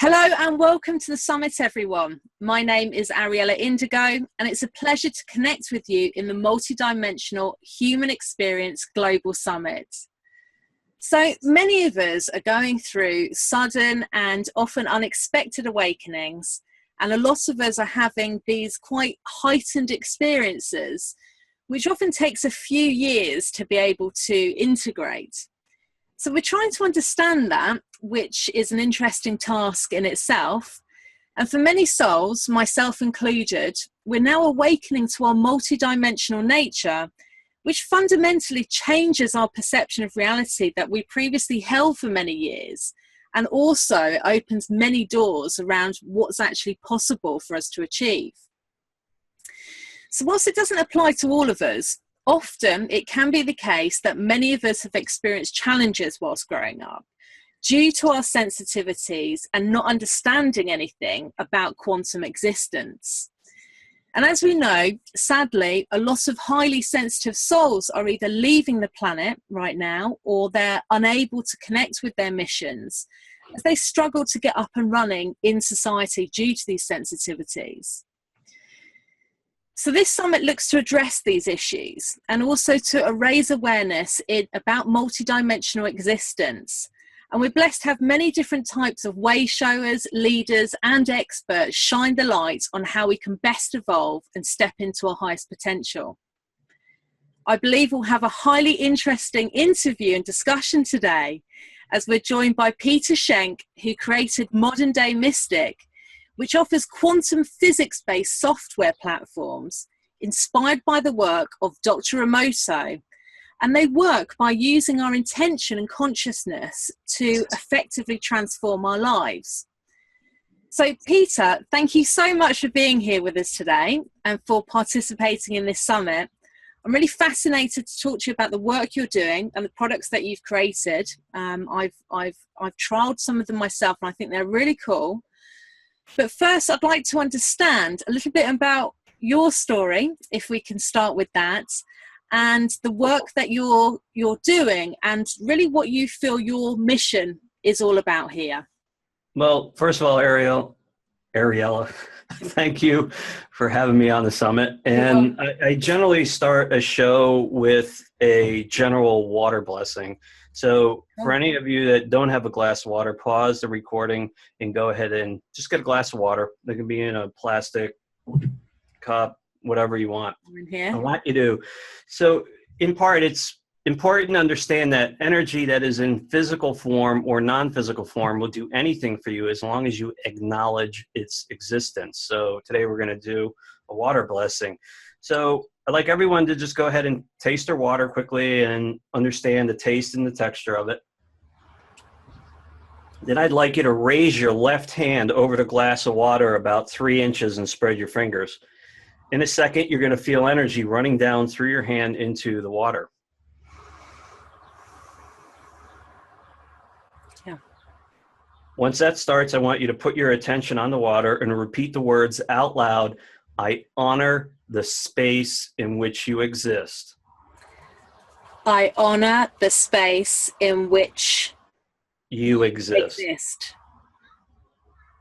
Hello and welcome to the summit, everyone. My name is Ariella Indigo, and it's a pleasure to connect with you in the multidimensional human experience global summit. So many of us are going through sudden and often unexpected awakenings, and a lot of us are having these quite heightened experiences, which often takes a few years to be able to integrate. So we're trying to understand that, which is an interesting task in itself. And for many souls, myself included, we're now awakening to our multidimensional nature, which fundamentally changes our perception of reality that we previously held for many years, and also opens many doors around what's actually possible for us to achieve. So whilst it doesn't apply to all of us, often it can be the case that many of us have experienced challenges whilst growing up due to our sensitivities and not understanding anything about quantum existence. And as we know, sadly, a lot of highly sensitive souls are either leaving the planet right now, or they're unable to connect with their missions as they struggle to get up and running in society due to these sensitivities. So this summit looks to address these issues and also to raise awareness about multidimensional existence. And we're blessed to have many different types of way showers, leaders, and experts shine the light on how we can best evolve and step into our highest potential. I believe we'll have a highly interesting interview and discussion today, as we're joined by Peter Schenk, who created Modern Day Mystic, which offers quantum physics-based software platforms inspired by the work of Dr. Emoto. And they work by using our intention and consciousness to effectively transform our lives. So Peter, thank you so much for being here with us today and for participating in this summit. I'm really fascinated to talk to you about the work you're doing and the products that you've created. I've trialed some of them myself, and I think they're really cool. But first, I'd like to understand a little bit about your story, if we can start with that, and the work that you're doing, and really what you feel your mission is all about here. Well, first of all, Ariella, thank you for having me on the summit. And I generally start a show with a general water blessing. So for any of you that don't have a glass of water, pause the recording and go ahead and just get a glass of water. They can be in a plastic cup, whatever you want. I want you to. So in part, it's important to understand that energy that is in physical form or non-physical form will do anything for you as long as you acknowledge its existence. So today we're going to do a water blessing. So I'd like everyone to just go ahead and taste their water quickly and understand the taste and the texture of it. Then I'd like you to raise your left hand over the glass of water about 3 inches and spread your fingers. In a second, you're going to feel energy running down through your hand into the water. Yeah. Once that starts, I want you to put your attention on the water and repeat the words out loud. I honor the space in which you exist. I honor the space in which you exist.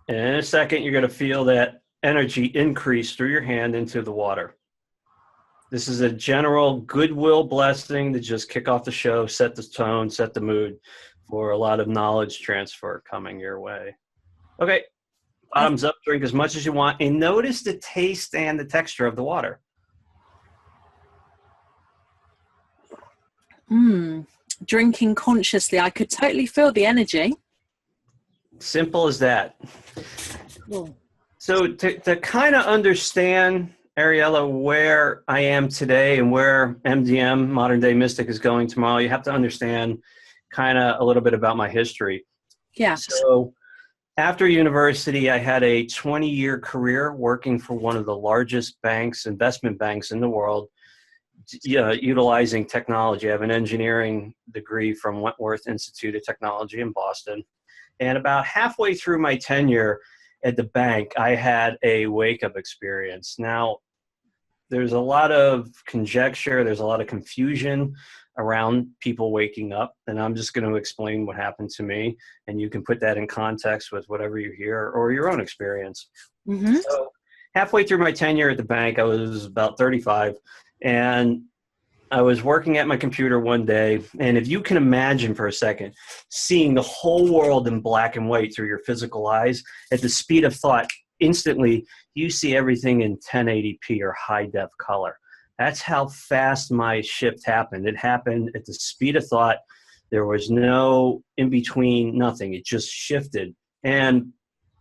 And in a second, you're going to feel that energy increase through your hand into the water. This is a general goodwill blessing to just kick off the show, set the tone, set the mood for a lot of knowledge transfer coming your way. Okay, bottoms up, drink as much as you want, and notice the taste and the texture of the water. Drinking consciously, I could totally feel the energy. Simple as that. Cool. So to kind of understand, Ariella, where I am today and where MDM, Modern Day Mystic, is going tomorrow, you have to understand kind of a little bit about my history. Yeah. So after university, I had a 20-year career working for one of the largest banks, investment banks in the world, utilizing technology. I have an engineering degree from Wentworth Institute of Technology in Boston. And about halfway through my tenure at the bank, I had a wake-up experience. Now, there's a lot of conjecture, there's a lot of confusion around people waking up, and I'm just going to explain what happened to me, and you can put that in context with whatever you hear or your own experience. Mm-hmm. So halfway through my tenure at the bank, I was about 35, and I was working at my computer one day, and if you can imagine for a second, seeing the whole world in black and white through your physical eyes at the speed of thought, instantly you see everything in 1080p or high def color. That's how fast my shift happened. It happened at the speed of thought. There was no in between, nothing. It just shifted. And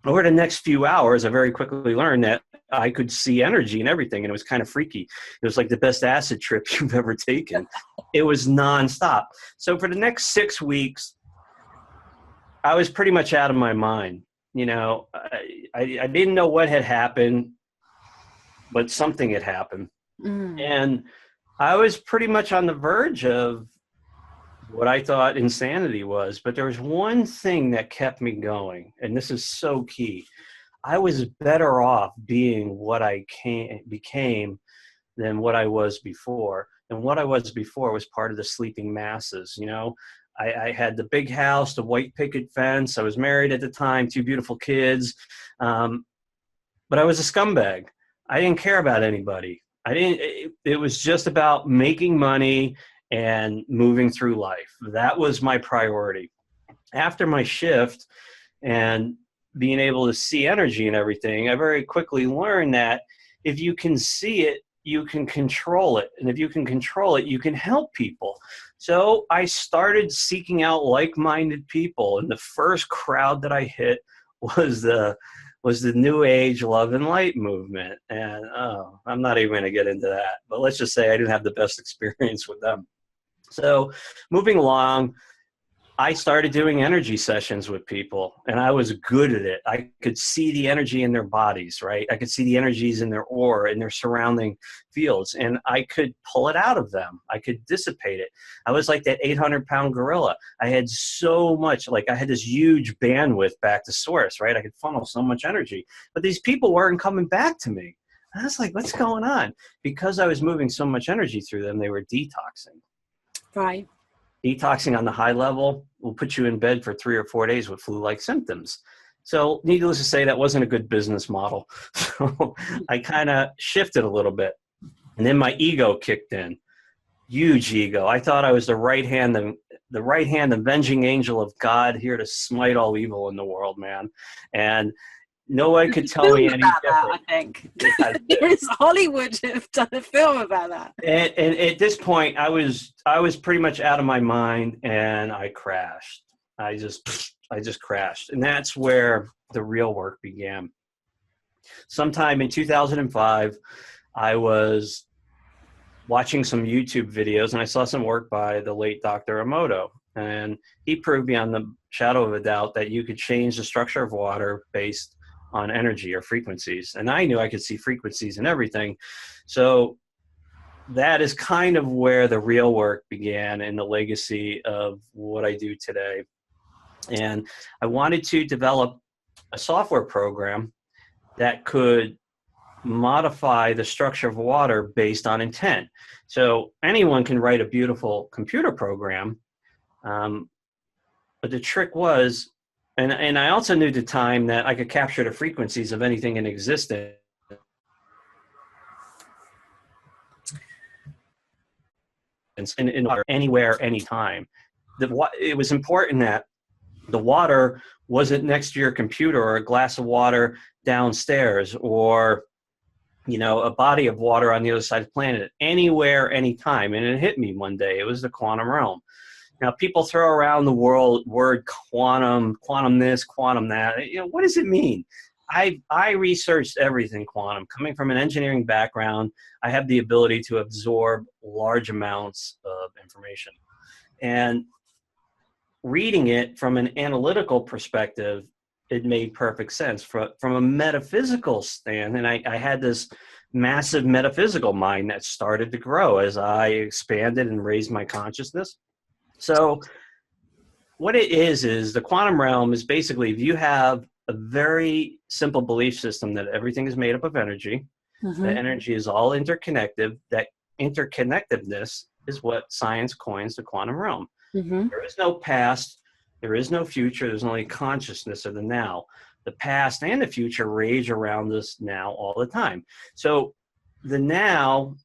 over the next few hours, I very quickly learned that I could see energy and everything, and it was kind of freaky. It was like the best acid trip you've ever taken. It was nonstop. So for the next 6 weeks, I was pretty much out of my mind. You know, I didn't know what had happened, but something had happened. And I was pretty much on the verge of what I thought insanity was, but there was one thing that kept me going, and this is so key. I was better off being what I became than what I was before. And what I was before was part of the sleeping masses. You know, I had the big house, the white picket fence. I was married at the time, 2 beautiful kids. But I was a scumbag. I didn't care about anybody. It was just about making money and moving through life. That was my priority. After my shift and being able to see energy and everything, I very quickly learned that if you can see it, you can control it. And if you can control it, you can help people. So I started seeking out like-minded people. And the first crowd that I hit was the New Age Love and Light movement. And I'm not even going to get into that. But let's just say I didn't have the best experience with them. So moving along, I started doing energy sessions with people, and I was good at it. I could see the energy in their bodies, right? I could see the energies in their aura, in their surrounding fields, and I could pull it out of them. I could dissipate it. I was like that 800-pound gorilla. I had so much, like I had this huge bandwidth back to source, right? I could funnel so much energy, but these people weren't coming back to me. And I was like, what's going on? Because I was moving so much energy through them, they were detoxing. Right. Detoxing on the high level will put you in bed for 3 or 4 days with flu-like symptoms. So needless to say, that wasn't a good business model. So I kind of shifted a little bit. And then my ego kicked in. Huge ego. I thought I was the right hand avenging angel of God, here to smite all evil in the world, man. And no one could tell me any different. I think yes, Hollywood have done a film about that. And at this point, I was pretty much out of my mind, and I crashed. I just crashed, and that's where the real work began. Sometime in 2005, I was watching some YouTube videos, and I saw some work by the late Dr. Emoto, and he proved beyond the shadow of a doubt that you could change the structure of water based on energy or frequencies. And I knew I could see frequencies and everything. So that is kind of where the real work began and the legacy of what I do today. And I wanted to develop a software program that could modify the structure of water based on intent. So anyone can write a beautiful computer program, but the trick was, and I also knew at the time that I could capture the frequencies of anything in existence. In water, anywhere, anytime. It was important that the water wasn't next to your computer or a glass of water downstairs or, you know, a body of water on the other side of the planet. Anywhere, anytime. And it hit me one day. It was the quantum realm. Now, people throw around the word quantum, quantum this, quantum that. You know, what does it mean? I researched everything quantum. Coming from an engineering background, I have the ability to absorb large amounts of information. And reading it from an analytical perspective, it made perfect sense. From a metaphysical stand, and I had this massive metaphysical mind that started to grow as I expanded and raised my consciousness. So what it is the quantum realm is basically, if you have a very simple belief system that everything is made up of energy, that energy is all interconnected, that interconnectedness is what science coins the quantum realm. Mm-hmm. There is no past, there is no future, there's only consciousness of the now. The past and the future rage around us now all the time. So the now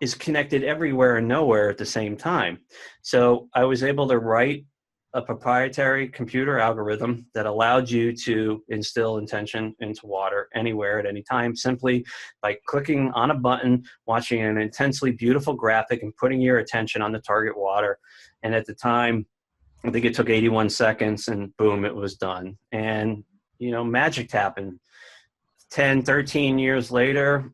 is connected everywhere and nowhere at the same time. So I was able to write a proprietary computer algorithm that allowed you to instill intention into water anywhere at any time, simply by clicking on a button, watching an intensely beautiful graphic, and putting your attention on the target water. And at the time, I think it took 81 seconds, and boom, it was done. And, you know, magic happened. 10, 13 years later,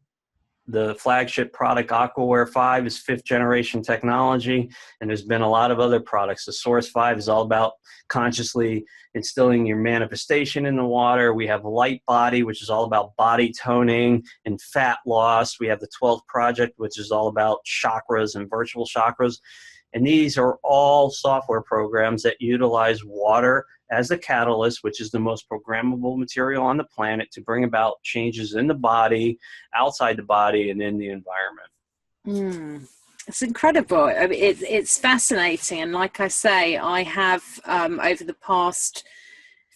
the flagship product Aquaware 5 is 5th generation technology, and there's been a lot of other products. The Source 5 is all about consciously instilling your manifestation in the water. We have Light Body, which is all about body toning and fat loss. We have the 12th Project, which is all about chakras and virtual chakras. And these are all software programs that utilize water as a catalyst, which is the most programmable material on the planet, to bring about changes in the body, outside the body, and in the environment. It's incredible. I mean, it's fascinating. And like I say, I have, over the past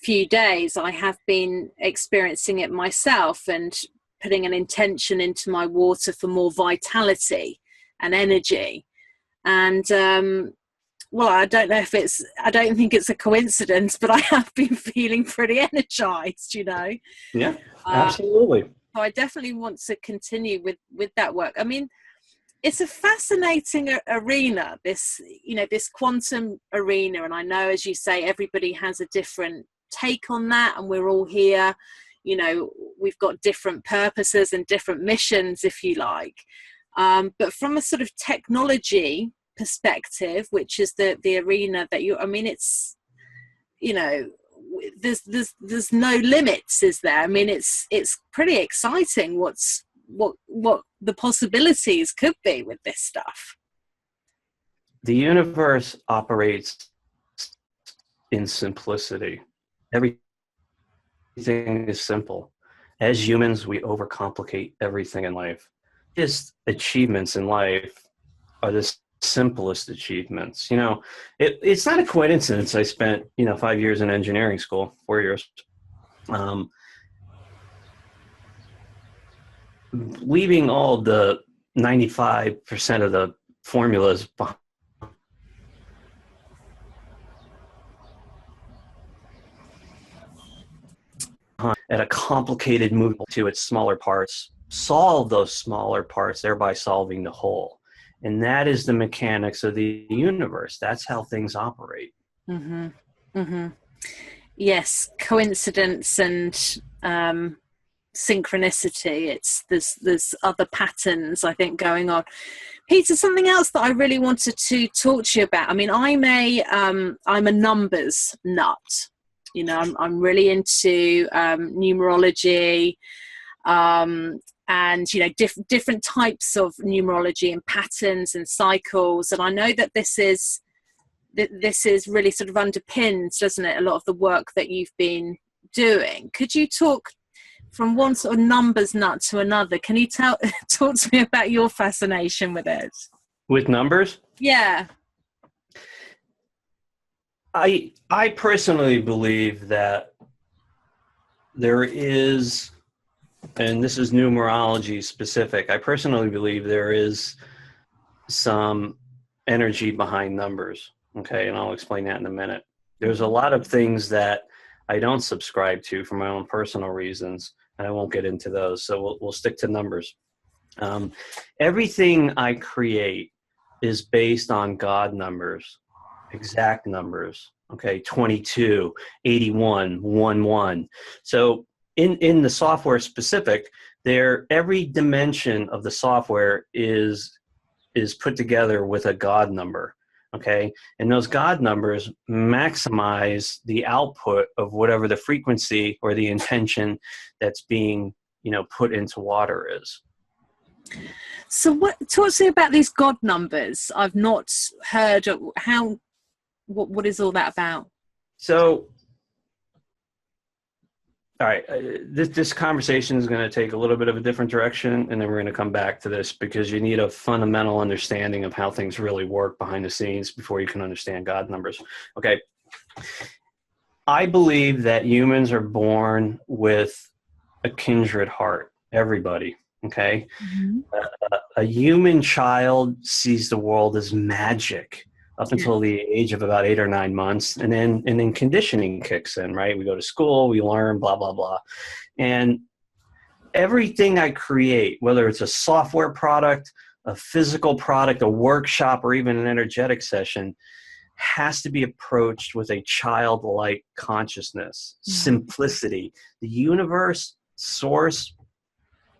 few days, I have been experiencing it myself and putting an intention into my water for more vitality and energy. And well, I don't think it's a coincidence, but I have been feeling pretty energized, you know. Yeah, absolutely. So I definitely want to continue with that work. I mean, it's a fascinating arena, this quantum arena. And I know, as you say, everybody has a different take on that, and we're all here, you know, we've got different purposes and different missions, if you like. But from a sort of technology perspective, which is the arena that it's, you know, there's no limits, is there? I mean, it's pretty exciting what the possibilities could be with this stuff. The universe operates in simplicity. Everything is simple. As humans, we overcomplicate everything in life. Just achievements in life are the simplest achievements. You know, it's not a coincidence I spent, 5 years in engineering school, 4 years. Leaving all the 95% of the formulas behind at a complicated move to its smaller parts, solve those smaller parts, thereby solving the whole. And that is the mechanics of the universe. That's how things operate. Mm-hmm. Mm-hmm. Yes, coincidence and synchronicity. There's other patterns, I think, going on. Peter, something else that I really wanted to talk to you about. I mean, I'm a numbers nut. You know, I'm really into numerology, and different types of numerology and patterns and cycles. And I know that this is really sort of underpins, doesn't it, a lot of the work that you've been doing. Could you talk from one sort of numbers nut to another? Can you talk to me about your fascination with it? With numbers? Yeah. I personally believe that there is, and this is numerology specific, I personally believe there is some energy behind numbers. Okay, and I'll explain that in a minute. There's a lot of things that I don't subscribe to for my own personal reasons, and I won't get into those. So we'll stick to numbers. Everything I create is based on God numbers, exact numbers. Okay, 22, 81, 11. So in the software specific, every dimension of the software is put together with a God number. Okay, and those God numbers maximize the output of whatever the frequency or the intention that's being, put into water is. So talk to me about these God numbers. I've not heard of what is all that about? So All right, this conversation is going to take a little bit of a different direction, and then we're going to come back to this because you need a fundamental understanding of how things really work behind the scenes before you can understand God numbers. Okay. I believe that humans are born with a kindred heart, everybody. Okay. Mm-hmm. A human child sees the world as magic up until the age of about 8 or 9 months. And then conditioning kicks in, right? We go to school, we learn, blah, blah, blah. And everything I create, whether it's a software product, a physical product, a workshop, or even an energetic session, has to be approached with a childlike consciousness, simplicity. The universe, source,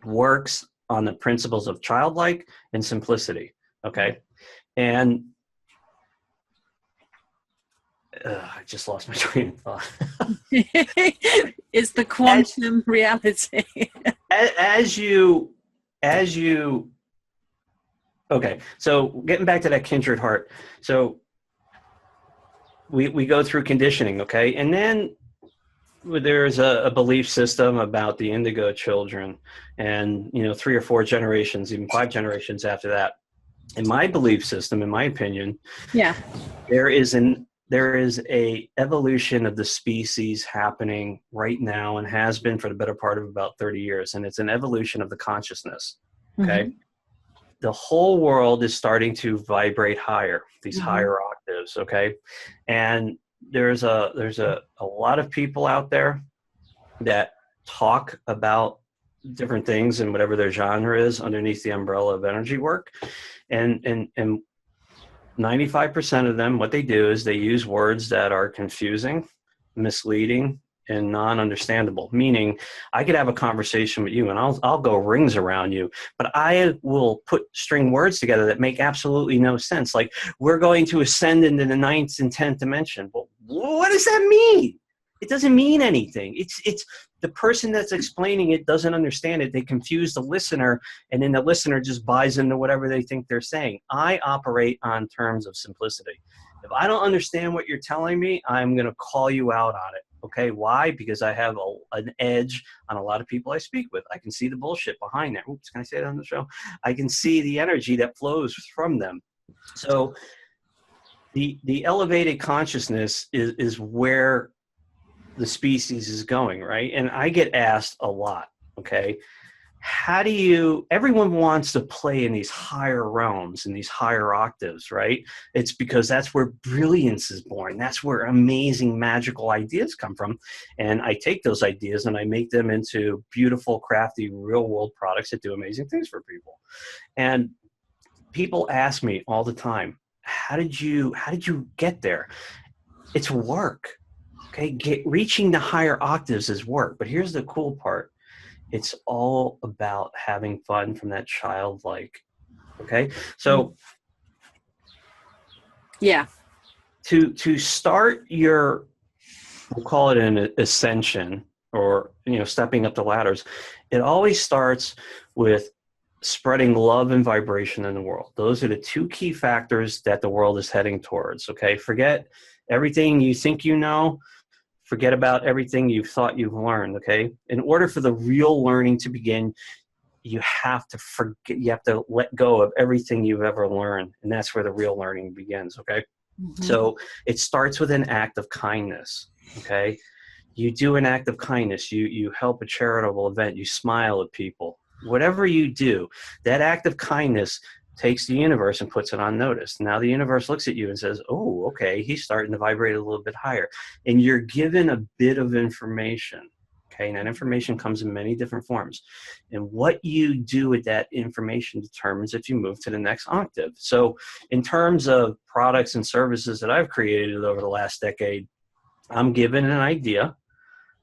works on the principles of childlike and simplicity. Okay. And I just lost my train of thought. It's the quantum reality. as you, okay. So getting back to that kindred heart. So we go through conditioning. Okay. And then there's a belief system about the indigo children, and 3 or 4 generations, even 5 generations after that. In my belief system, in my opinion, there is a evolution of the species happening right now, and has been for the better part of about 30 years. And it's an evolution of the consciousness. Okay. Mm-hmm. The whole world is starting to vibrate higher, these higher octaves. Okay. And there's a lot of people out there that talk about different things and whatever their genre is underneath the umbrella of energy work. And 95% of them, what they do is they use words that are confusing, misleading, and non-understandable. Meaning, I could have a conversation with you and I'll go rings around you, but I will string words together that make absolutely no sense. Like, we're going to ascend into the 9th and 10th dimension. Well, what does that mean? It doesn't mean anything. It's the person that's explaining it doesn't understand it. They confuse the listener, and then the listener just buys into whatever they think they're saying. I operate on terms of simplicity. If I don't understand what you're telling me, I'm going to call you out on it. Okay, why? Because I have an edge on a lot of people I speak with. I can see the bullshit behind that. Oops, can I say that on the show? I can see the energy that flows from them. So the elevated consciousness is where the species is going, right? And I get asked a lot, okay, everyone wants to play in these higher realms, in these higher octaves, right? It's because that's where brilliance is born. That's where amazing, magical ideas come from. And I take those ideas and I make them into beautiful, crafty, real world products that do amazing things for people. And people ask me all the time, how did you get there? It's work. Okay, reaching the higher octaves is work. But here's the cool part. It's all about having fun from that childlike. Okay, so to start your, we'll call it an ascension, or stepping up the ladders, it always starts with spreading love and vibration in the world. Those are the 2 key factors that the world is heading towards. Okay, forget everything you think you know. Forget about everything you've thought you've learned, okay? In order for the real learning to begin, you have to let go of everything you've ever learned. And that's where the real learning begins, okay? Mm-hmm. So it starts with an act of kindness, okay? You do an act of kindness. You help a charitable event. You smile at people. Whatever you do, that act of kindness takes the universe and puts it on notice. Now the universe looks at you and says, oh, okay, he's starting to vibrate a little bit higher. And you're given a bit of information. Okay, and that information comes in many different forms. And what you do with that information determines if you move to the next octave. So in terms of products and services that I've created over the last decade, I'm given an idea.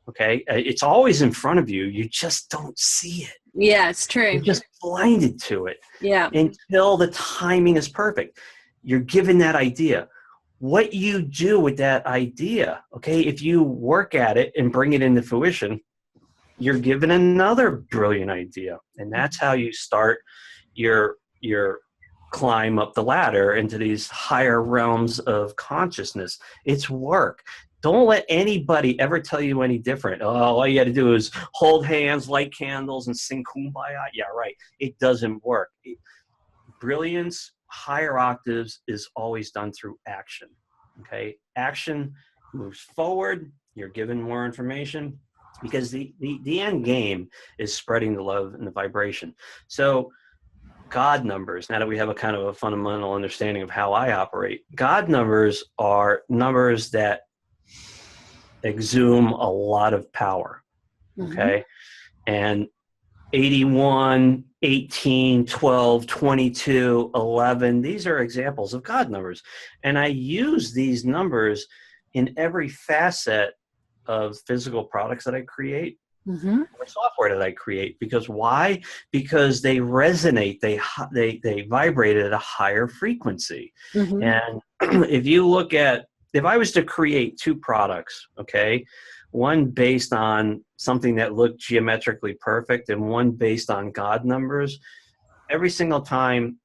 Okay, it's always in front of you. You just don't see it. Yeah, it's true. You're just blinded to it. Yeah. Until the timing is perfect. You're given that idea. What you do with that idea, okay, if you work at it and bring it into fruition, you're given another brilliant idea. And that's how you start your climb up the ladder into these higher realms of consciousness. It's work. Don't let anybody ever tell you any different. Oh, all you got to do is hold hands, light candles, and sing Kumbaya. Yeah, right. It doesn't work. Brilliance, higher octaves, is always done through action. Okay? Action moves forward. You're given more information because the end game is spreading the love and the vibration. So God numbers, now that we have a kind of a fundamental understanding of how I operate, God numbers are numbers that exhume a lot of power, okay? And 81, 18, 12, 22, 11, these are examples of God numbers. And I use these numbers in every facet of physical products that I create, or software that I create. Because why? Because they resonate, they vibrate at a higher frequency. And if I was to create two products, okay, one based on something that looked geometrically perfect and one based on God numbers, every single time,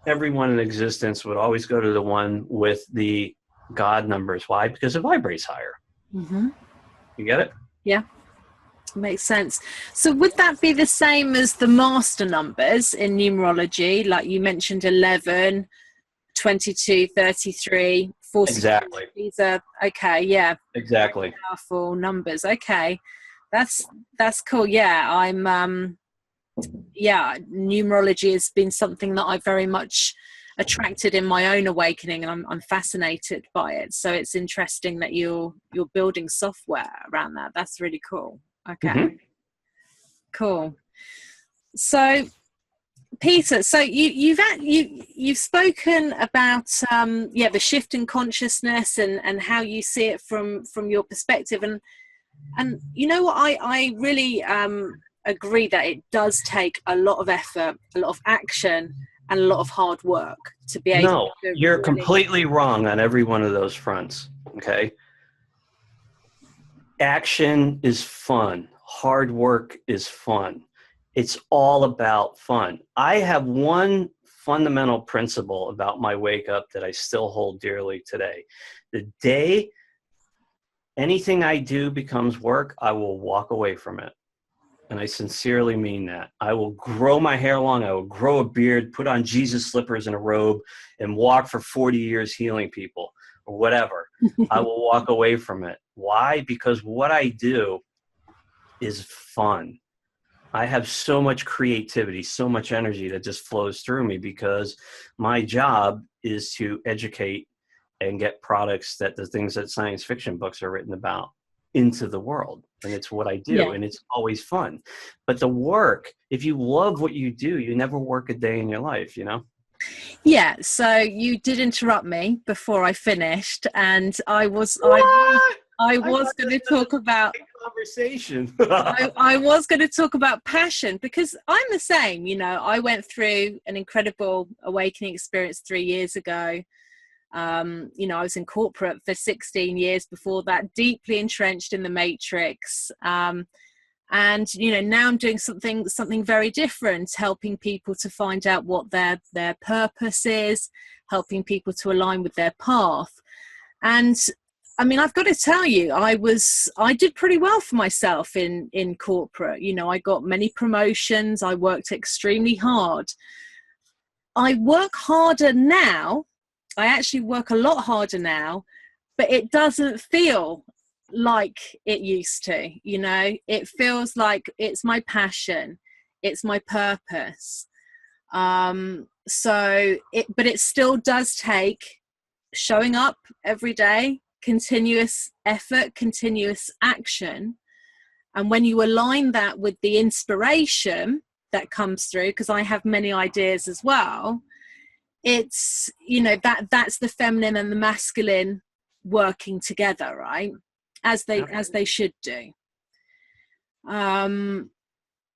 everyone in existence would always go to the one with the God numbers. Why? Because it vibrates higher. You get it? Yeah, makes sense. So would that be the same as the master numbers in numerology? Like you mentioned 11, 22, 33, 42. Exactly. These are, okay, yeah. Exactly. Powerful numbers. Okay. That's cool. Yeah, numerology has been something that I very much attracted in my own awakening, and I'm fascinated by it. So it's interesting that you're building software around that. That's really cool. Okay. Cool. So Peter, so you've spoken about the shift in consciousness and how you see it from your perspective, and you know what, I really agree that it does take a lot of effort, a lot of action, and a lot of hard work to be able No, to you're really... completely wrong on every one of those fronts. Okay. Action is fun. Hard work is fun. It's all about fun. I have one fundamental principle about my wake up that I still hold dearly today. The day anything I do becomes work, I will walk away from it. And I sincerely mean that. I will grow my hair long. I will grow a beard, put on Jesus slippers and a robe, and walk for 40 years healing people or whatever. I will walk away from it. Why? Because what I do is fun. I have so much creativity, so much energy that just flows through me because my job is to educate and get products that the things that science fiction books are written about into the world. And it's what I do. And it's always fun. But the work, if you love what you do, you never work a day in your life, you know? Yeah. So you did interrupt me before I finished, and I was going to talk about conversation. I was going to talk about passion, because I'm the same. You know, I went through an incredible awakening experience 3 years ago. You know, I was in corporate for 16 years before that, deeply entrenched in the matrix. And, you know, now I'm doing something very different, helping people to find out what their purpose is, helping people to align with their path. And I mean, I've got to tell you, I did pretty well for myself in corporate. You know, I got many promotions. I worked extremely hard. I work harder now. I actually work a lot harder now, but it doesn't feel like it used to. You know, it feels like it's my passion. It's my purpose. But it still does take showing up every day, continuous effort, continuous action. And when you align that with the inspiration that comes through, because I have many ideas as well, it's, you know, that's the feminine and the masculine working together, right? As they should do.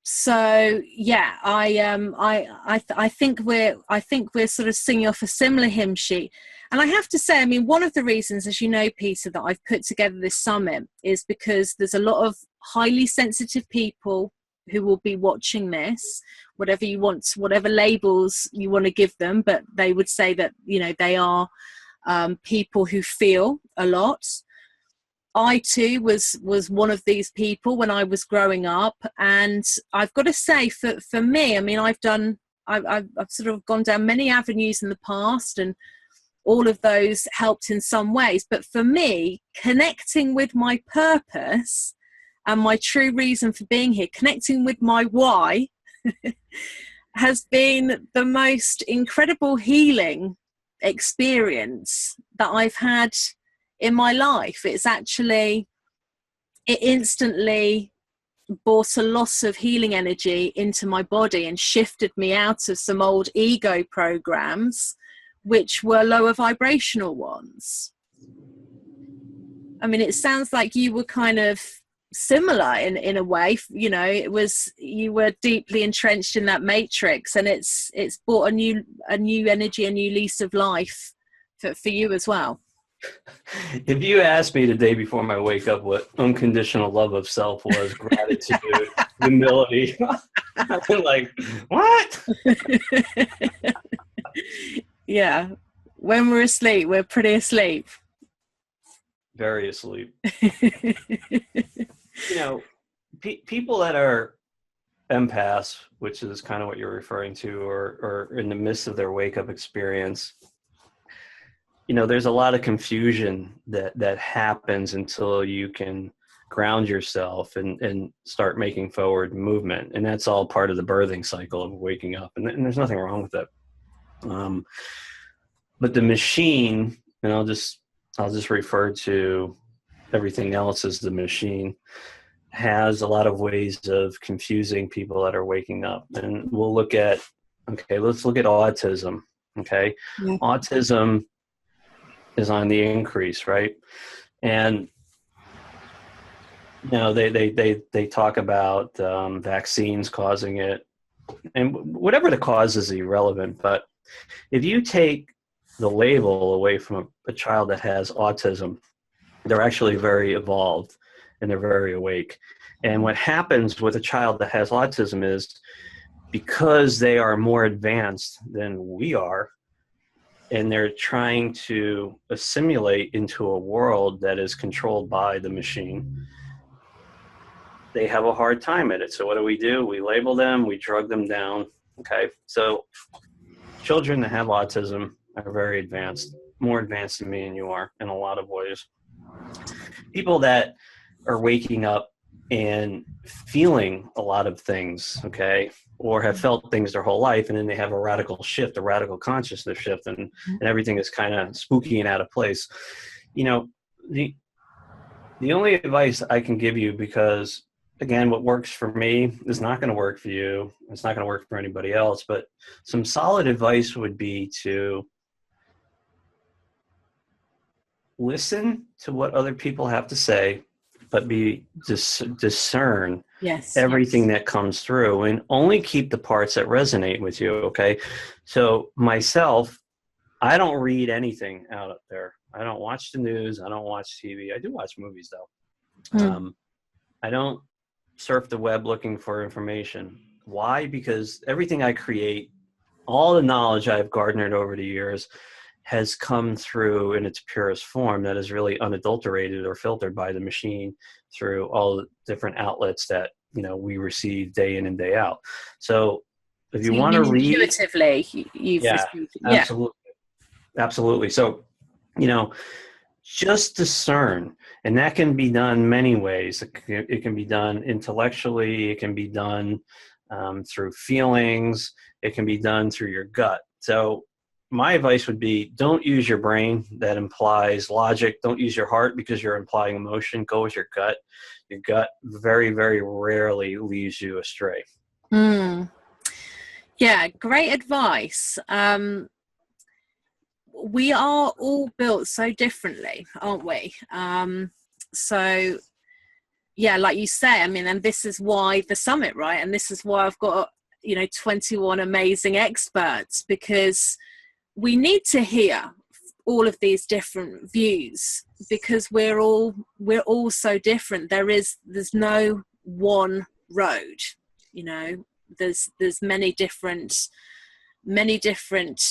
So yeah, I think we're sort of singing off a similar hymn sheet. And I have to say, I mean, one of the reasons, as you know, Peter, that I've put together this summit is because there's a lot of highly sensitive people who will be watching this, whatever you want, whatever labels you want to give them, but they would say that, you know, they are people who feel a lot. I too was one of these people when I was growing up, and I've got to say, for me, I mean, I've sort of gone down many avenues in the past, and all of those helped in some ways. But for me, connecting with my purpose and my true reason for being here, connecting with my why, has been the most incredible healing experience that I've had in my life. It instantly brought a loss of healing energy into my body and shifted me out of some old ego programs, which were lower vibrational ones. I mean, it sounds like you were kind of similar in a way. You know, you were deeply entrenched in that matrix, and it's brought a new energy, a new lease of life for you as well. If you asked me the day before my wake up what unconditional love of self was, gratitude, humility, I'd be like, what? Yeah. When we're asleep, we're pretty asleep. Very asleep. You know, people that are empaths, which is kind of what you're referring to, or in the midst of their wake up experience, you know, there's a lot of confusion that happens until you can ground yourself and start making forward movement. And that's all part of the birthing cycle of waking up. And there's nothing wrong with it. But the machine, and I'll just refer to everything else as the machine, has a lot of ways of confusing people that are waking up. And we'll look at, let's look at autism. Okay. Yeah. Autism is on the increase, right? And you know, they talk about vaccines causing it, and whatever the cause is irrelevant. But if you take the label away from a child that has autism, they're actually very evolved and they're very awake. And what happens with a child that has autism is, because they are more advanced than we are, and they're trying to assimilate into a world that is controlled by the machine, they have a hard time at it. So what do? We label them, we drug them down. Okay. So children that have autism are very advanced, more advanced than me and you are in a lot of ways. People that are waking up and feeling a lot of things, okay, or have felt things their whole life, and then they have a radical shift, a radical consciousness shift, and everything is kind of spooky and out of place. You know, the only advice I can give you, because again, what works for me is not going to work for you. It's not going to work for anybody else, but some solid advice would be to listen to what other people have to say, but discern everything that comes through, and only keep the parts that resonate with you. Okay. So myself, I don't read anything out there. I don't watch the news. I don't watch TV. I do watch movies though. I don't surf the web looking for information. Why? Because everything I create, all the knowledge I've garnered over the years, has come through in its purest form, that is really unadulterated or filtered by the machine through all the different outlets that, you know, we receive day in and day out. So if you want to read intuitively, absolutely. So, you know, just discern, and that can be done many ways. It can be done intellectually. It can be done through feelings. It can be done through your gut. So my advice would be, don't use your brain. That implies logic. Don't use your heart, because you're implying emotion. Go with your gut. Your gut very, very rarely leads you astray. Yeah, great advice. We are all built so differently, aren't we? So yeah, like you say, I mean, and this is why the summit, right? And this is why I've got, 21 amazing experts, because we need to hear all of these different views, because we're all so different. There's no one road, there's many different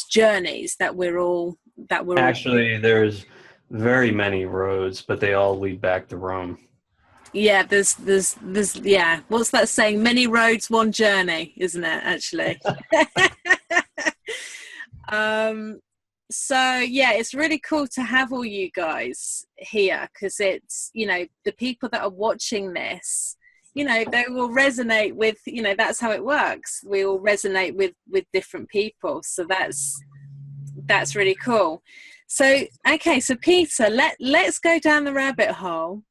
journeys that we're all actually, there's very many roads, but they all lead back to Rome. Yeah, there's yeah. What's that saying? Many roads, one journey, isn't it? Actually. So yeah, it's really cool to have all you guys here, because it's, you know, the people that are watching this, you know, they will resonate with, you know, that's how it works. We all resonate with different people. So that's really cool. So, okay, so Peter, let's go down the rabbit hole.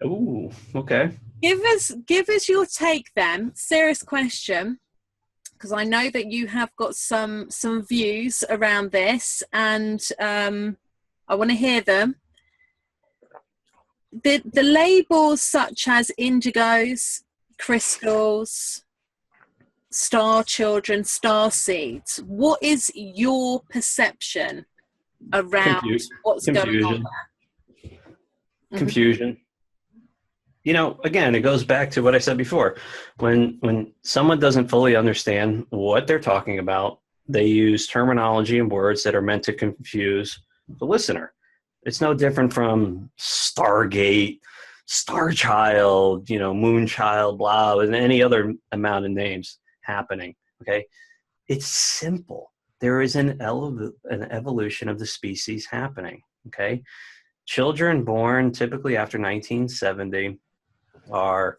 Ooh, okay. Give us your take then. Serious question, because I know that you have got some views around this, and I want to hear them. The labels such as indigos, crystals, star children, star seeds, what is your perception around what's going on there? Confusion. You know, again, it goes back to what I said before. When someone doesn't fully understand what they're talking about, they use terminology and words that are meant to confuse the listener. It's no different from Stargate, Star Child, you know, Moon Child, blah, and any other amount of names happening. Okay, it's simple. There is an evolution of the species happening. Okay, children born typically after 1970 are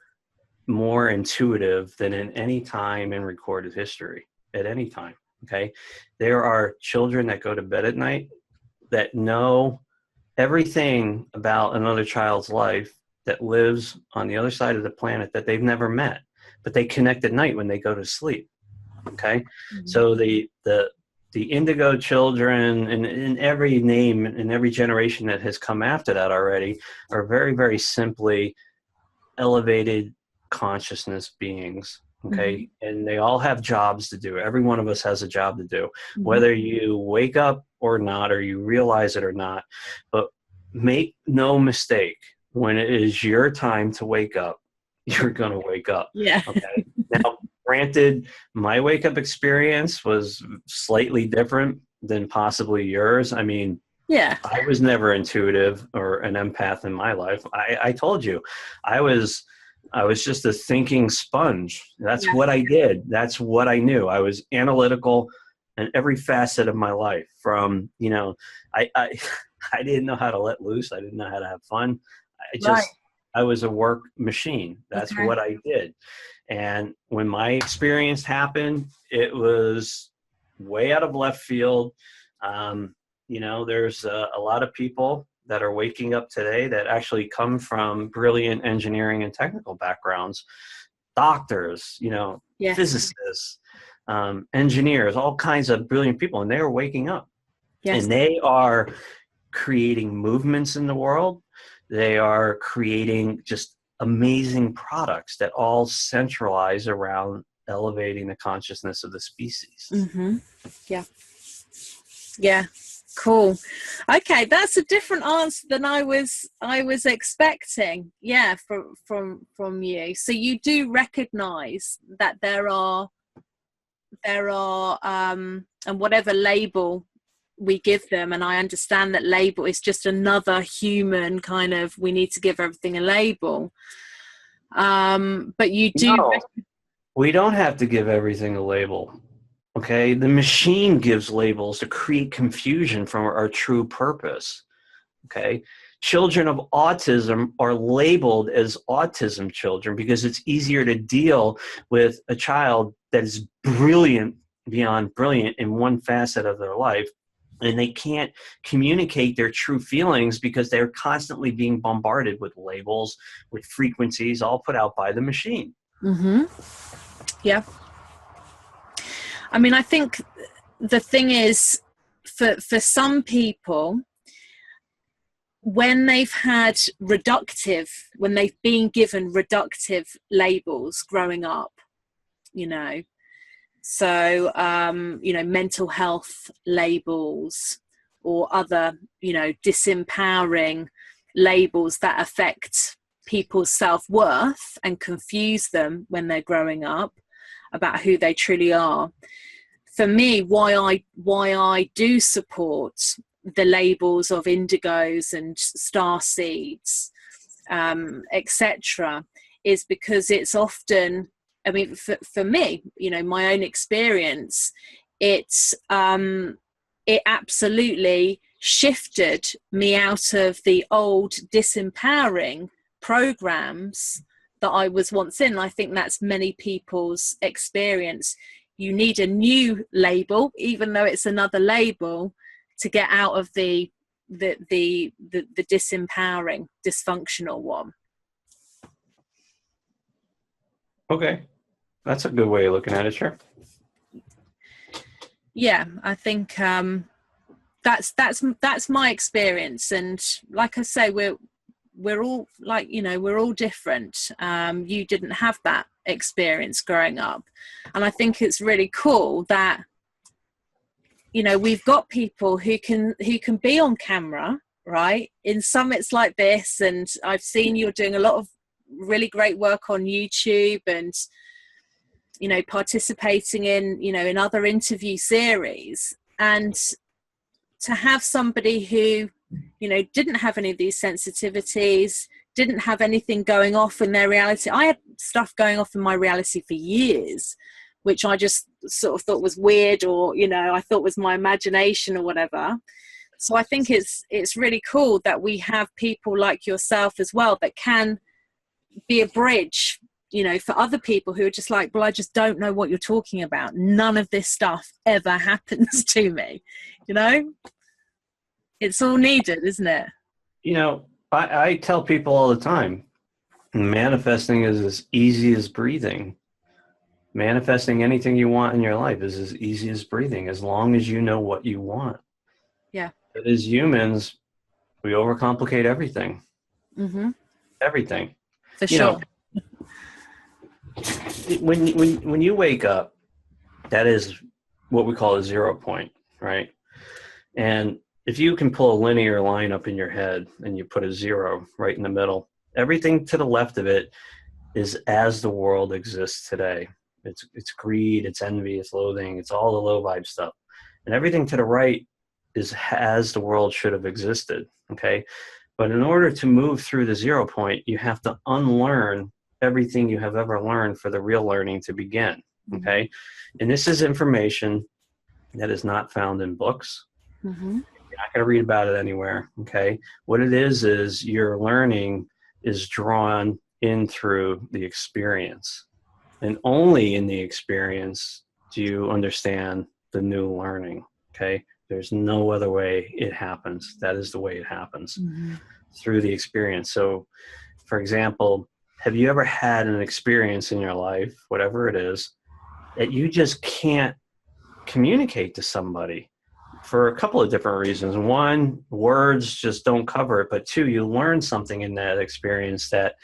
more intuitive than in any time in recorded history, at any time. Okay, there are children that go to bed at night that know everything about another child's life that lives on the other side of the planet that they've never met, but they connect at night when they go to sleep. Okay, so the indigo children and every name and every generation that has come after that already are very, very simply elevated consciousness beings. Okay, and they all have jobs to do. Every one of us has a job to do, whether you wake up or not, or you realize it or not. But make no mistake, when it is your time to wake up, you're going to wake up. Yeah. Okay. Now, granted, my wake up experience was slightly different than possibly yours. I mean, yeah, I was never intuitive or an empath in my life. I told you, I was just a thinking sponge. That's what I did. That's what I knew. I was analytical in every facet of my life. From, you know, I didn't know how to let loose. I didn't know how to have fun. I was a work machine. That's what I did. And when my experience happened, it was way out of left field. You know, there's a lot of people that are waking up today that actually come from brilliant engineering and technical backgrounds, doctors, you know, physicists, engineers, all kinds of brilliant people, and they are waking up. And they are creating movements in the world. They are creating just amazing products that all centralize around elevating the consciousness of the species. Yeah. Cool. Okay, that's a different answer than I was expecting. Yeah, from you. So you do recognize that there are and whatever label we give them, and I understand that label is just another human kind of, we need to give everything a label. But you do. No, we don't have to give everything a label. Okay, the machine gives labels to create confusion from our true purpose. Okay, children of autism are labeled as autism children because it's easier to deal with a child that is brilliant, beyond brilliant in one facet of their life, and they can't communicate their true feelings because they're constantly being bombarded with labels, with frequencies, all put out by the machine. Yeah. I mean, I think the thing is, for some people, when they've been given reductive labels growing up, you know, so, you know, mental health labels or other, you know, disempowering labels that affect people's self-worth and confuse them when they're growing up about who they truly are. For me, why I do support the labels of indigos and star seeds, etc., is because it's often, I mean, for me, you know, my own experience, it absolutely shifted me out of the old disempowering programs that I was once in. I think that's many people's experience. You need a new label, even though it's another label, to get out of the disempowering, dysfunctional one. Okay, that's a good way of looking at it. Sure. Yeah, I think that's my experience, and like I say, we're all, like, you know, we're all different. You didn't have that experience growing up, and I think it's really cool that, you know, we've got people who can be on camera, right, in summits like this. And I've seen you're doing a lot of really great work on YouTube, and, you know, participating in, you know, in other interview series. And to have somebody who, you know, didn't have any of these sensitivities, didn't have anything going off in their reality. I had stuff going off in my reality for years, which I just sort of thought was weird, or, you know, I thought was my imagination or whatever. So I think it's really cool that we have people like yourself as well that can be a bridge, you know, for other people who are just like, well, I just don't know what you're talking about. None of this stuff ever happens to me, you know? It's all needed, isn't it? You know, I tell people all the time, manifesting is as easy as breathing. Manifesting anything you want in your life is as easy as breathing, as long as you know what you want. Yeah. But as humans, we overcomplicate everything. Mm-hmm. Everything. For sure. You know, when you wake up, that is what we call a 0 point, right? And if you can pull a linear line up in your head and you put a 0 right in the middle, everything to the left of it is as the world exists today. It's greed, it's envy, it's loathing, it's all the low vibe stuff. And everything to the right is as the world should have existed, okay? But in order to move through the 0 point, you have to unlearn everything you have ever learned for the real learning to begin, okay? Mm-hmm. And this is information that is not found in books. Mm-hmm. You're not going to read about it anywhere, okay? What it is your learning is drawn in through the experience. And only in the experience do you understand the new learning, okay? There's no other way it happens. That is the way it happens, mm-hmm. through the experience. So, for example, have you ever had an experience in your life, whatever it is, that you just can't communicate to somebody for a couple of different reasons? One, words just don't cover it, but two, you learn something in that experience that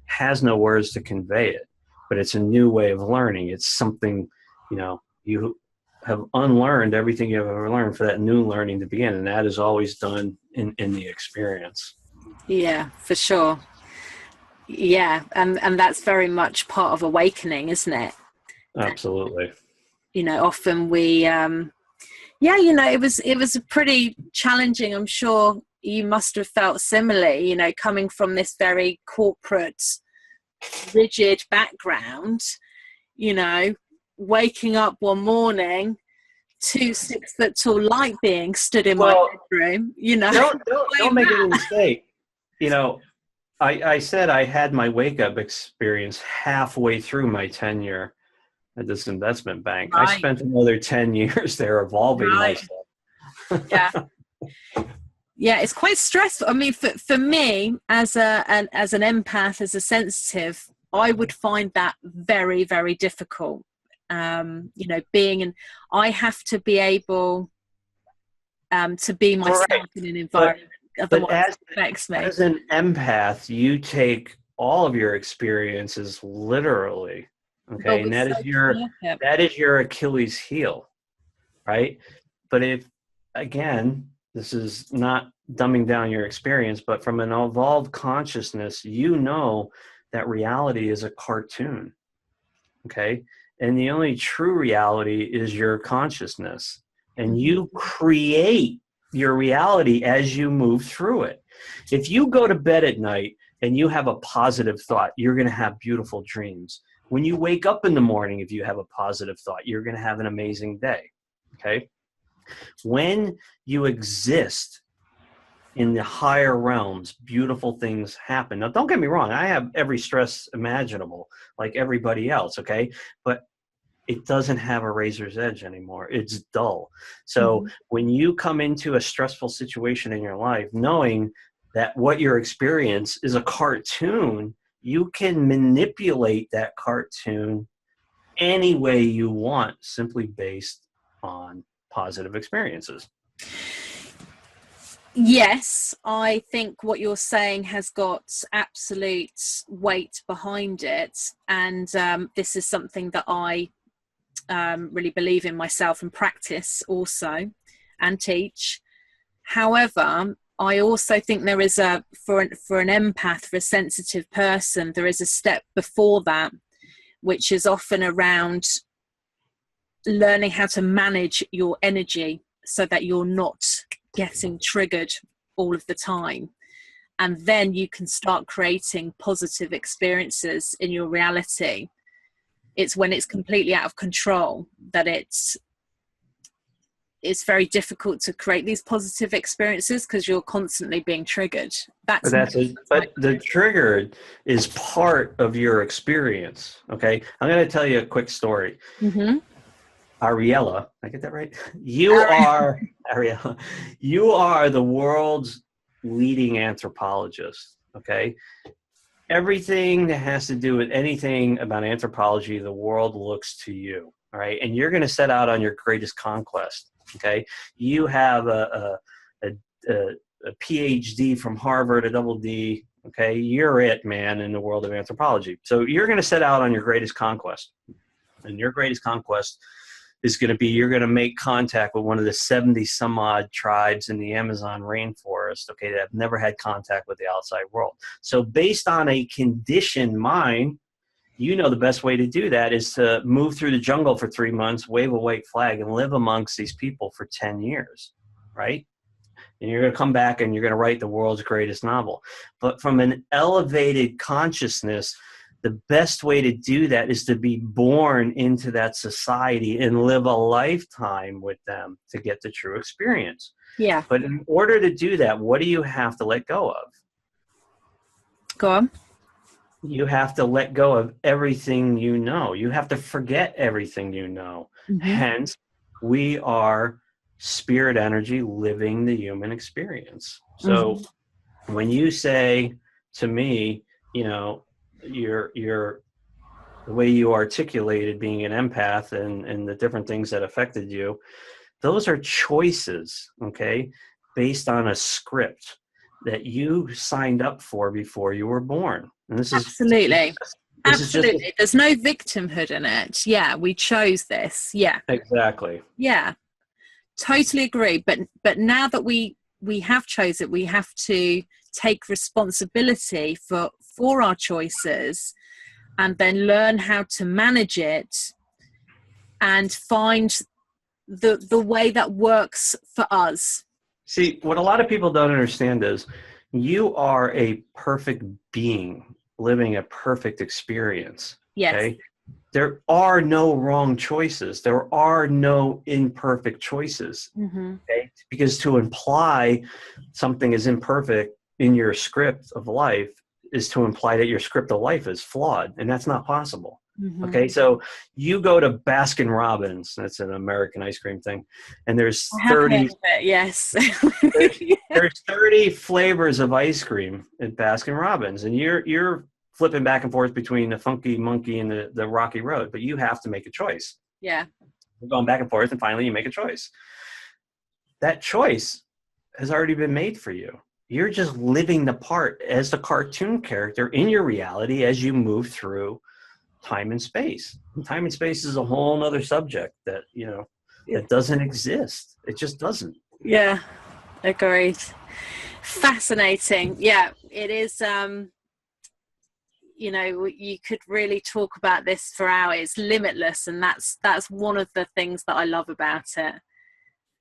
has no words to convey it, but it's a new way of learning. It's something, you know, you have unlearned everything you've ever learned for that new learning to begin, and that is always done in the experience. Yeah, for sure. Yeah, and that's very much part of awakening, isn't it? Absolutely. You know, often we yeah, you know, it was a pretty challenging. I'm sure you must have felt similarly, you know, coming from this very corporate, rigid background, you know, waking up one morning, 2 6-foot tall light beings stood in my bedroom, you know. Don't make a mistake. You know, I said I had my wake-up experience halfway through my tenure at this investment bank. Right. I spent another 10 years there evolving myself. Yeah. Yeah, it's quite stressful. I mean, for me, as an empath, as a sensitive, I would find that very, very difficult. You know, I have to be able to be myself in an environment. Otherwise, it affects me. As an empath, you take all of your experiences literally. Okay, and that is your Achilles heel, right? But if, again, this is not dumbing down your experience, but from an evolved consciousness, you know that reality is a cartoon, okay? And the only true reality is your consciousness. And you create your reality as you move through it. If you go to bed at night and you have a positive thought, you're going to have beautiful dreams. When you wake up in the morning, if you have a positive thought, you're going to have an amazing day. Okay? When you exist in the higher realms, beautiful things happen. Now, don't get me wrong. I have every stress imaginable, like everybody else, okay? But it doesn't have a razor's edge anymore. It's dull. So when you come into a stressful situation in your life, knowing that what you experience is a cartoon, you can manipulate that cartoon any way you want, simply based on positive experiences. Yes, I think what you're saying has got absolute weight behind it. And this is something that I really believe in myself and practice also and teach. However, I also think there is for an empath, for a sensitive person, there is a step before that, which is often around learning how to manage your energy so that you're not getting triggered all of the time. And then you can start creating positive experiences in your reality. It's when it's completely out of control that it's very difficult to create these positive experiences because you're constantly being triggered. But the trigger is part of your experience. Okay, I'm going to tell you a quick story. Ariella, I get that right? Ariella, you are the world's leading anthropologist. Okay, everything that has to do with anything about anthropology, the world looks to you. All right, and you're going to set out on your greatest conquest. Okay, you have a PhD from Harvard, a double D. Okay, you're it, man, in the world of anthropology. So you're going to set out on your greatest conquest, and your greatest conquest is going to be you're going to make contact with one of the 70 some odd tribes in the Amazon rainforest, okay, that have never had contact with the outside world. So based on a conditioned mind, you know the best way to do that is to move through the jungle for 3 months, wave a white flag, and live amongst these people for 10 years, right? And you're going to come back and you're going to write the world's greatest novel. But from an elevated consciousness, the best way to do that is to be born into that society and live a lifetime with them to get the true experience. Yeah. But in order to do that, what do you have to let go of? Go on. You have to let go of everything you know. You have to forget everything you know. Hence, we are spirit energy living the human experience. So when you say to me, you know, the way you articulated being an empath and the different things that affected you, those are choices, okay, based on a script that you signed up for before you were born. And this is absolutely. Absolutely. There's no victimhood in it. Yeah, we chose this. Yeah. Exactly. Yeah. Totally agree. But now that we have chose it, we have to take responsibility for our choices and then learn how to manage it and find the way that works for us. See, what a lot of people don't understand is you are a perfect being living a perfect experience. Yes. Okay? There are no wrong choices. There are no imperfect choices. Okay? Because to imply something is imperfect in your script of life is to imply that your script of life is flawed, and that's not possible. Okay, so you go to Baskin Robbins, that's an American ice cream thing, and there's 30 yes. there's 30 flavors of ice cream at Baskin Robbins, and you're flipping back and forth between the funky monkey and the rocky road, but you have to make a choice. Yeah. You're going back and forth, and finally you make a choice. That choice has already been made for you. You're just living the part as the cartoon character in your reality as you move through time and space. And time and space is a whole other subject that, you know, that doesn't exist. It just doesn't. Yeah, agreed. Fascinating. Yeah, it is. You know, you could really talk about this for hours, limitless, and that's one of the things that I love about it.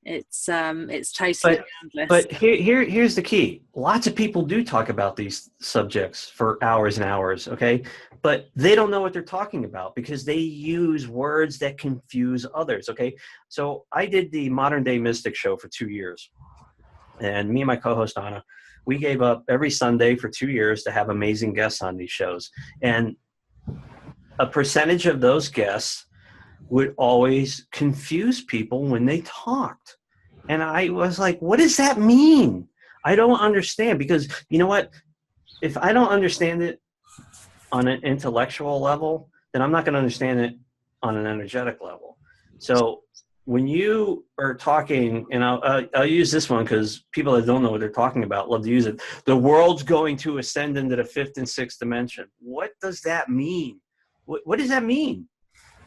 It's totally boundless. But here's the key. Lots of people do talk about these subjects for hours and hours, okay? But they don't know what they're talking about because they use words that confuse others, okay? So I did the Modern Day Mystic show for 2 years. And me and my co-host, Anna, we gave up every Sunday for 2 years to have amazing guests on these shows. And a percentage of those guests would always confuse people when they talked. And I was like, what does that mean? I don't understand, because you know what? If I don't understand it on an intellectual level, then I'm not going to understand it on an energetic level. So when you are talking, and I'll use this one because people that don't know what they're talking about love to use it. The world's going to ascend into the 5th and 6th dimension. What does that mean? What does that mean?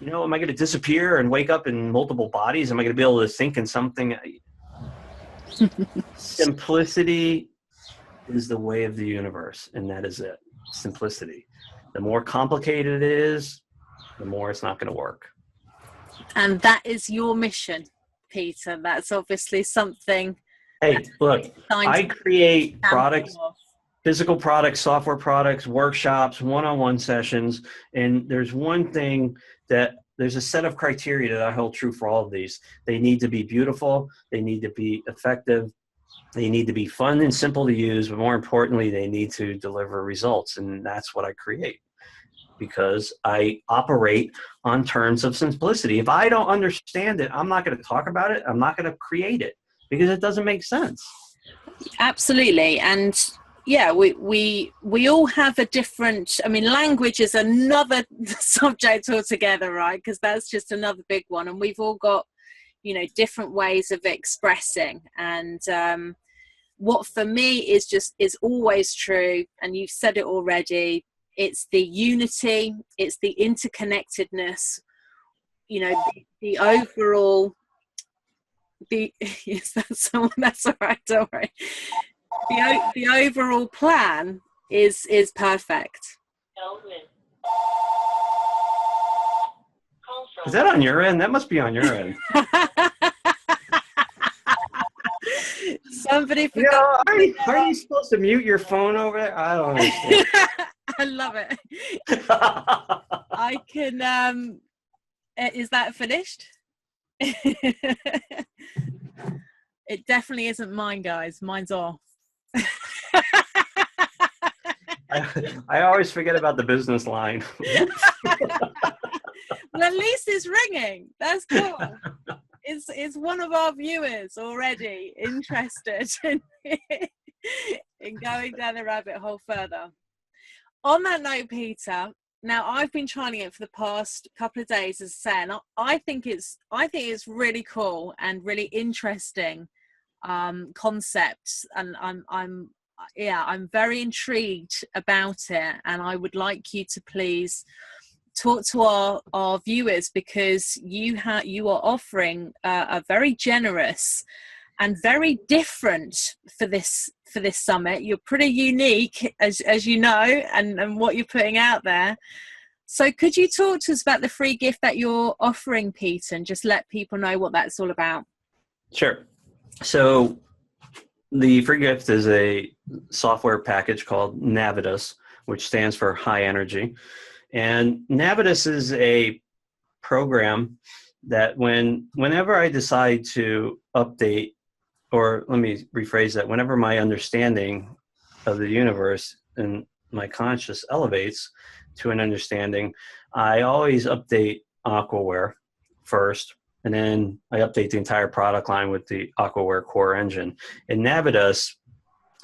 You know, am I going to disappear and wake up in multiple bodies? Am I going to be able to think in something? Simplicity is the way of the universe, and that is it. Simplicity. The more complicated it is, the more it's not going to work. And that is your mission, Peter. That's obviously something. Hey, look, I create products, physical products, software products, workshops, one-on-one sessions, and there's one thing that there's a set of criteria that I hold true for all of these. They need to be beautiful. They need to be effective. They need to be fun and simple to use, but more importantly, they need to deliver results. And that's what I create, because I operate on terms of simplicity. If I don't understand it, I'm not going to talk about it. I'm not going to create it because it doesn't make sense. Absolutely. And yeah, we all have a different, I mean, language is another subject altogether, right? Because that's just another big one. And we've all got, you know, different ways of expressing. And what for me is always true, and you've said it already, it's the unity, it's the interconnectedness, you know, the overall, yes, that's all right, don't worry. The overall plan is perfect. Is that on your end? That must be on your end. Somebody forgot. You know, are you supposed to mute your phone over there? I don't understand. I love it. I can. Is that finished? It definitely isn't mine, guys. Mine's off. I always forget about the business line. Well, at least it's ringing. That's cool. It's one of our viewers already interested in going down the rabbit hole further. On that note, Peter, now I've been trying it for the past couple of days, as I say, and I think it's really cool and really interesting concepts, and I'm very intrigued about it, and I would like you to please talk to our viewers, because you are offering a very generous and very different for this summit. You're pretty unique, as you know, and what you're putting out there. So could you talk to us about the free gift that you're offering, Pete, and just let people know what that's all about? Sure. So the free gift is a software package called Navitus, which stands for high energy. And Navitus is a program that whenever I decide to update, or let me rephrase that, whenever my understanding of the universe and my conscious elevates to an understanding, I always update Aquaware first, and then I update the entire product line with the Aquaware core engine. And Navitus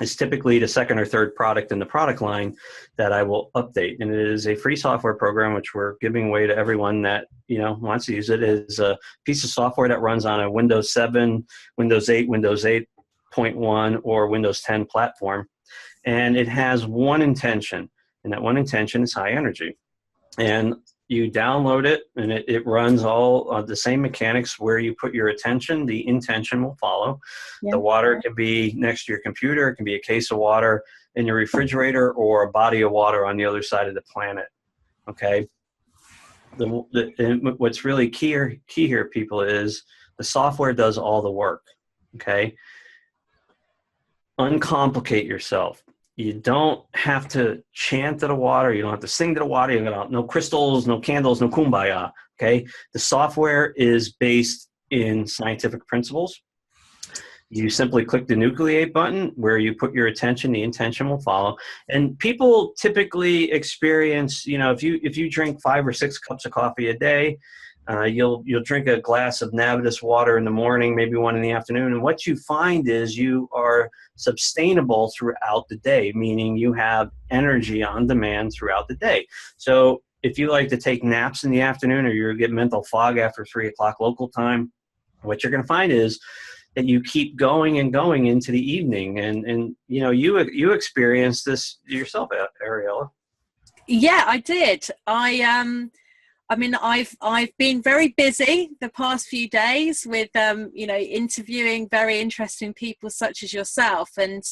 is typically the second or third product in the product line that I will update. And it is a free software program, which we're giving away to everyone that, you know, wants to use it. It is a piece of software that runs on a Windows 7, Windows 8, Windows 8.1, or Windows 10 platform. And it has one intention, and that one intention is high energy. And you download it, and it runs all the same mechanics. Where you put your attention, the intention will follow. Yeah. The water can be next to your computer. It can be a case of water in your refrigerator, or a body of water on the other side of the planet. Okay. What's really key here, people, is The software does all the work, okay? Uncomplicate yourself. You don't have to chant to the water. You don't have to sing to the water. You got no crystals, no candles, no kumbaya, okay? The software is based in scientific principles. You simply click the nucleate button where you put your attention, the intention will follow. And people typically experience, if you drink 5 or 6 cups of coffee a day, you'll drink a glass of Navitas water in the morning, maybe one in the afternoon. And what you find is you are sustainable throughout the day, meaning you have energy on demand throughout the day. So if you like to take naps in the afternoon or you get mental fog after 3 o'clock local time, what you're going to find is that you keep going and going into the evening. And you experienced this yourself, Ariella. Yeah, I did. I've been very busy the past few days with, interviewing very interesting people such as yourself. And,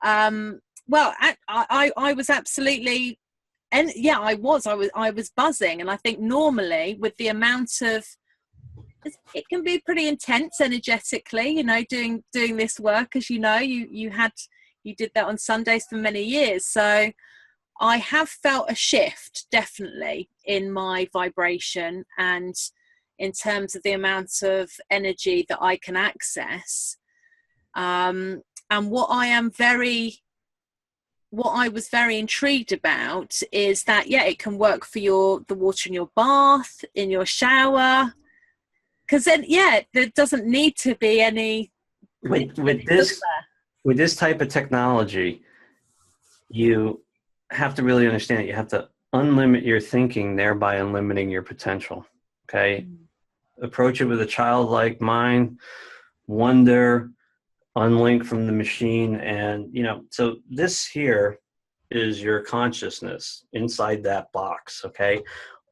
I was absolutely, and yeah, I was buzzing. And I think normally with the amount of, it can be pretty intense energetically, doing this work, as you did that on Sundays for many years. So I have felt a shift definitely in my vibration and in terms of the amount of energy that I can access. And what I was very intrigued about is that, it can work for the water in your bath, in your shower. Because then, there doesn't need to be any. With this type of technology, you have to really understand it. You have to unlimit your thinking, thereby unlimiting your potential. Okay, approach it with a childlike mind, wonder, unlink from the machine, and So this here is your consciousness inside that box. Okay.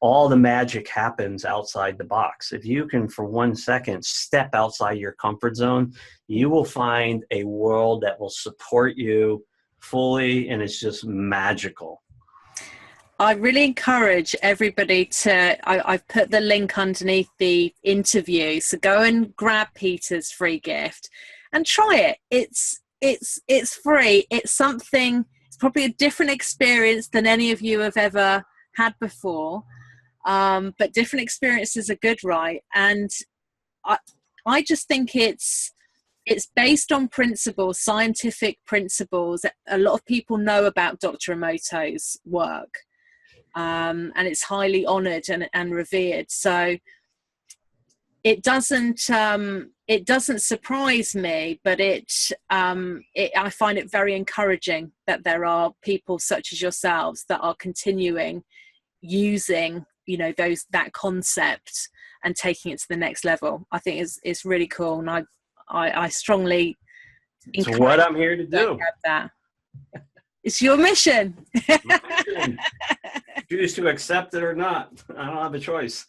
All the magic happens outside the box. If you can, for 1 second, step outside your comfort zone, you will find a world that will support you fully, and it's just magical. I really encourage everybody I've put the link underneath the interview, so go and grab Peter's free gift and try it. It's free. It's probably a different experience than any of you have ever had before. But different experiences are good, right? And I just think it's based on principles, scientific principles. A lot of people know about Dr. Emoto's work, and it's highly honored and revered. So it doesn't surprise me, but I find it very encouraging that there are people such as yourselves that are continuing using that concept and taking it to the next level. I think it's really cool, and I strongly encourage. It's what I'm here to do. That. It's your mission. Choose to accept it or not. I don't have a choice.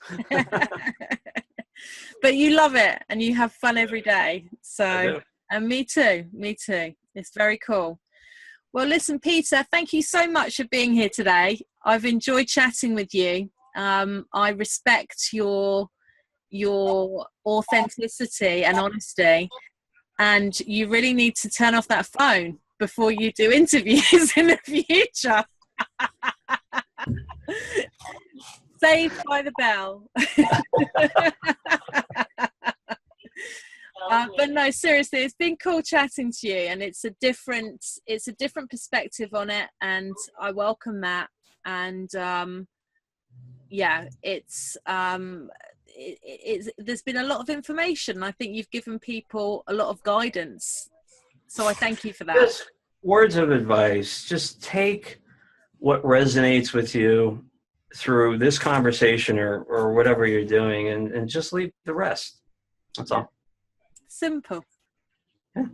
But you love it and you have fun every day. So, and me too. It's very cool. Well, listen, Peter, thank you so much for being here today. I've enjoyed chatting with you. I respect your authenticity and honesty, and you really need to turn off that phone before you do interviews in the future. Saved by the bell. But no, seriously, it's been cool chatting to you, and it's a different perspective on it, and I welcome that. And there's been a lot of information. I think you've given people a lot of guidance, so I thank you for that. Just words of advice. Just take what resonates with you through this conversation or whatever you're doing, and just leave the rest. That's all. Simple. Yeah.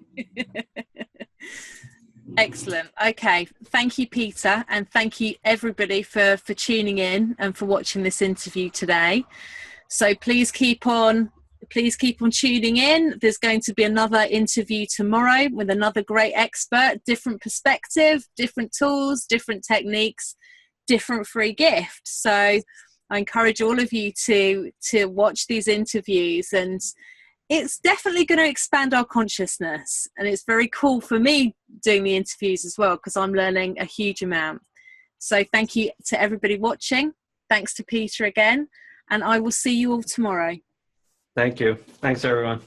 Excellent. Okay. Thank you, Peter. And thank you everybody for tuning in and for watching this interview today. So please keep on tuning in. There's going to be another interview tomorrow with another great expert, different perspective, different tools, different techniques, different free gifts. So I encourage all of you to watch these interviews and it's definitely going to expand our consciousness, and it's very cool for me doing the interviews as well, because I'm learning a huge amount. So thank you to everybody watching. Thanks to Peter again, and I will see you all tomorrow. Thank you. Thanks, everyone.